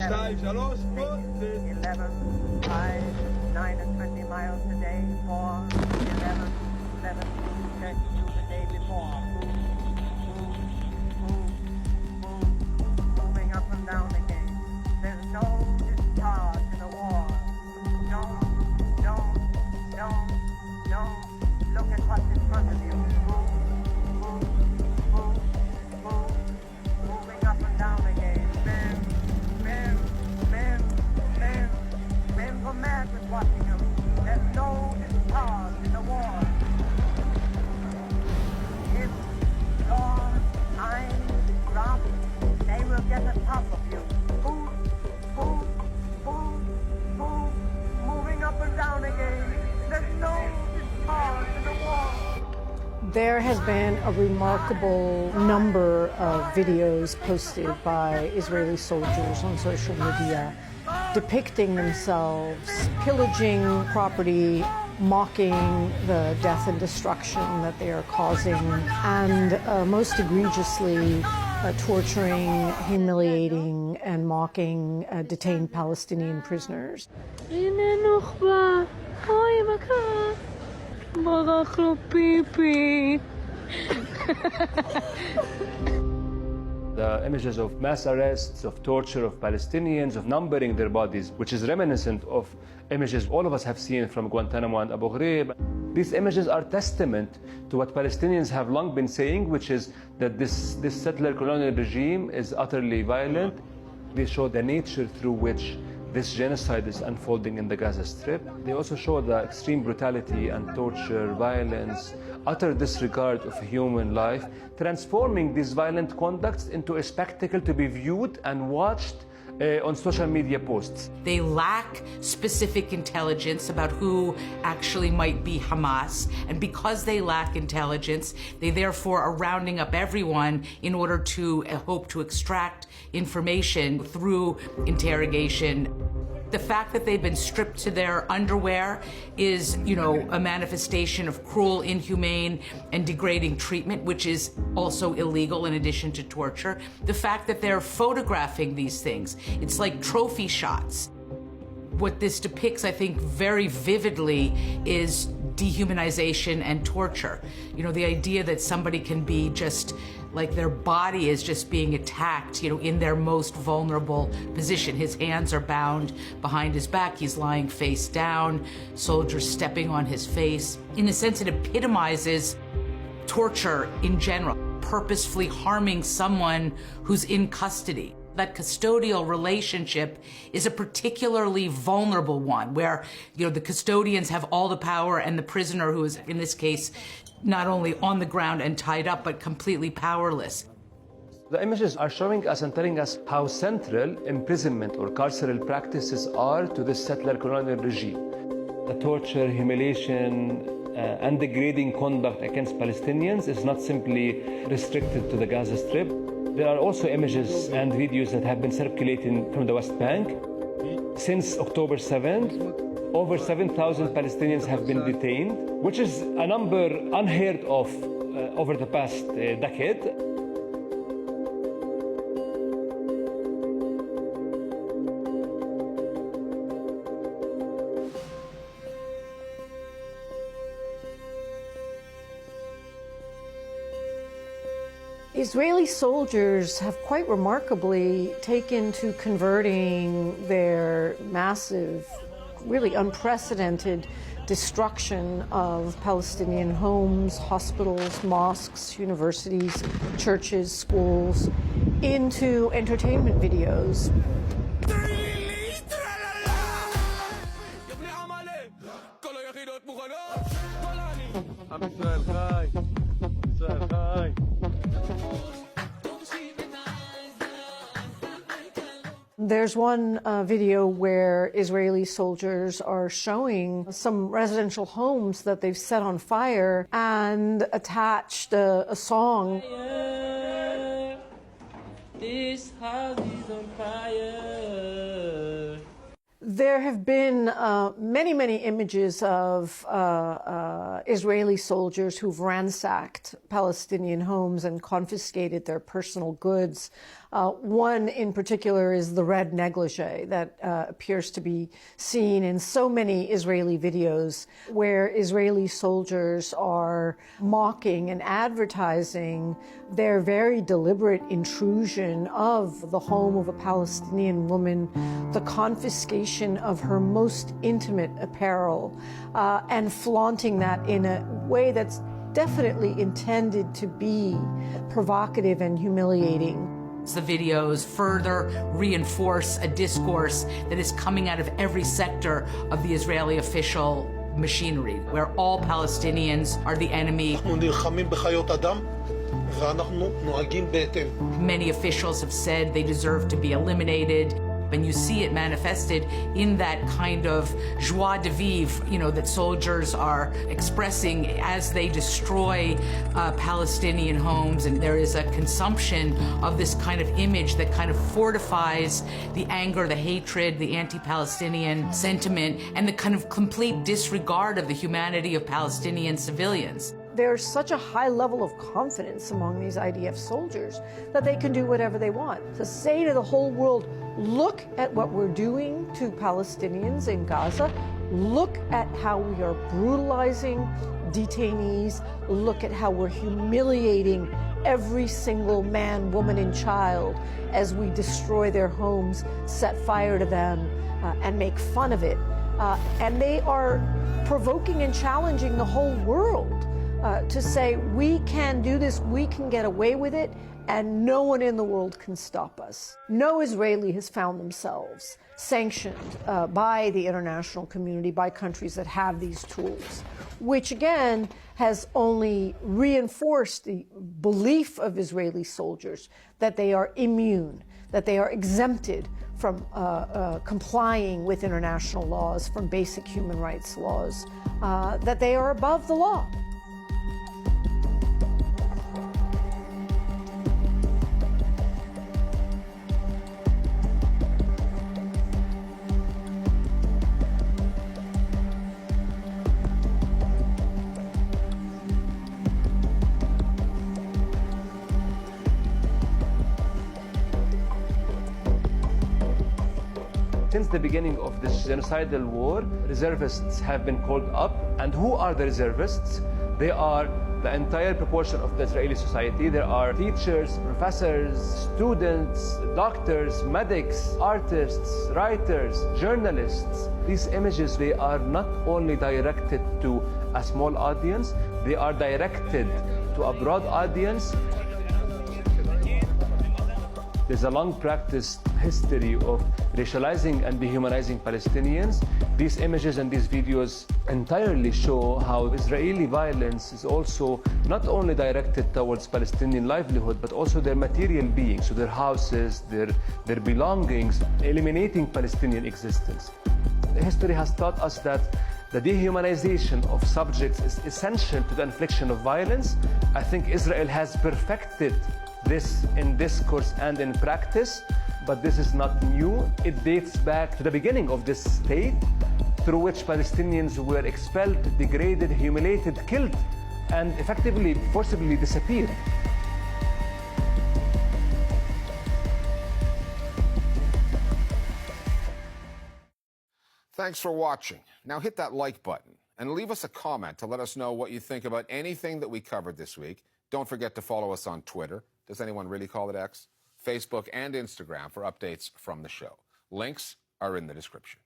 11, 5, 9 and 20 miles today, 4, 11, 17, 32 the day before. Moving up and down again. There's no discharge in the war. Don't look at what's in front of you. Moving up and down again. Men go mad with watching them. There's no discharge in the war. If your eyes drop, they will get the top of you. Moving up and down again. There's no discharge in the war. There has been a remarkable number of videos posted by Israeli soldiers on social media depicting themselves pillaging property, mocking the death and destruction that they are causing, and most egregiously torturing, humiliating, and mocking detained Palestinian prisoners. The images of mass arrests, of torture of Palestinians, of numbering their bodies, which is reminiscent of images all of us have seen from Guantanamo and Abu Ghraib. These images are testament to what Palestinians have long been saying, which is that this settler colonial regime is utterly violent. They show the nature through which this genocide is unfolding in the Gaza Strip. They also show the extreme brutality and torture, violence, utter disregard of human life, transforming these violent conducts into a spectacle to be viewed and watched on social media posts. They lack specific intelligence about who actually might be Hamas, and because they lack intelligence, they therefore are rounding up everyone in order to hope to extract information through interrogation. The fact that they've been stripped to their underwear is, a manifestation of cruel, inhumane, and degrading treatment, which is also illegal in addition to torture. The fact that they're photographing these things, it's like trophy shots. What this depicts, I think, very vividly is dehumanization and torture. The idea that somebody can be just like their body is just being attacked, in their most vulnerable position. His hands are bound behind his back. He's lying face down, soldiers stepping on his face. In a sense, it epitomizes torture in general, purposefully harming someone who's in custody. That custodial relationship is a particularly vulnerable one where, the custodians have all the power and the prisoner, who is, in this case, not only on the ground and tied up, but completely powerless. The images are showing us and telling us how central imprisonment or carceral practices are to this settler colonial regime. The torture, humiliation, and degrading conduct against Palestinians is not simply restricted to the Gaza Strip. There are also images and videos that have been circulating from the West Bank. Since October 7th, over 7,000 Palestinians have been detained, which is a number unheard of over the past decade. Israeli soldiers have quite remarkably taken to converting their massive, really unprecedented destruction of Palestinian homes, hospitals, mosques, universities, churches, schools, into entertainment videos. There's one video where Israeli soldiers are showing some residential homes that they've set on fire and attached a song. This house is on fire. There have been many images of Israeli soldiers who've ransacked Palestinian homes and confiscated their personal goods. One in particular is the red negligee that appears to be seen in so many Israeli videos where Israeli soldiers are mocking and advertising their very deliberate intrusion of the home of a Palestinian woman, the confiscation of her most intimate apparel, and flaunting that in a way that's definitely intended to be provocative and humiliating. The videos further reinforce a discourse that is coming out of every sector of the Israeli official machinery, where all Palestinians are the enemy. Many officials have said they deserve to be eliminated. And you see it manifested in that kind of joie de vivre, that soldiers are expressing as they destroy Palestinian homes. And there is a consumption of this kind of image that kind of fortifies the anger, the hatred, the anti-Palestinian sentiment, and the kind of complete disregard of the humanity of Palestinian civilians. There's such a high level of confidence among these IDF soldiers that they can do whatever they want. To say to the whole world, look at what we're doing to Palestinians in Gaza, look at how we are brutalizing detainees, look at how we're humiliating every single man, woman, and child as we destroy their homes, set fire to them, and make fun of it. And they are provoking and challenging the whole world to say, we can do this, we can get away with it, and no one in the world can stop us. No Israeli has found themselves sanctioned by the international community, by countries that have these tools, which again has only reinforced the belief of Israeli soldiers that they are immune, that they are exempted from complying with international laws, from basic human rights laws, that they are above the law. Since the beginning of this genocidal war, reservists have been called up. And who are the reservists? They are the entire proportion of the Israeli society. There are teachers, professors, students, doctors, medics, artists, writers, journalists. These images, they are not only directed to a small audience, they are directed to a broad audience. There's a long practiced history of racializing and dehumanizing Palestinians. These images and these videos entirely show how Israeli violence is also not only directed towards Palestinian livelihood, but also their material being, so their houses, their belongings, eliminating Palestinian existence. History has taught us that the dehumanization of subjects is essential to the infliction of violence. I think Israel has perfected this in discourse and in practice, but this is not new. It dates back to the beginning of this state, through which Palestinians were expelled, degraded, humiliated, killed, and effectively, forcibly disappeared. Thanks for watching. Now hit that like button and leave us a comment to let us know what you think about anything that we covered this week. Don't forget to follow us on Twitter. Does anyone really call it X? Facebook and Instagram for updates from the show. Links are in the description.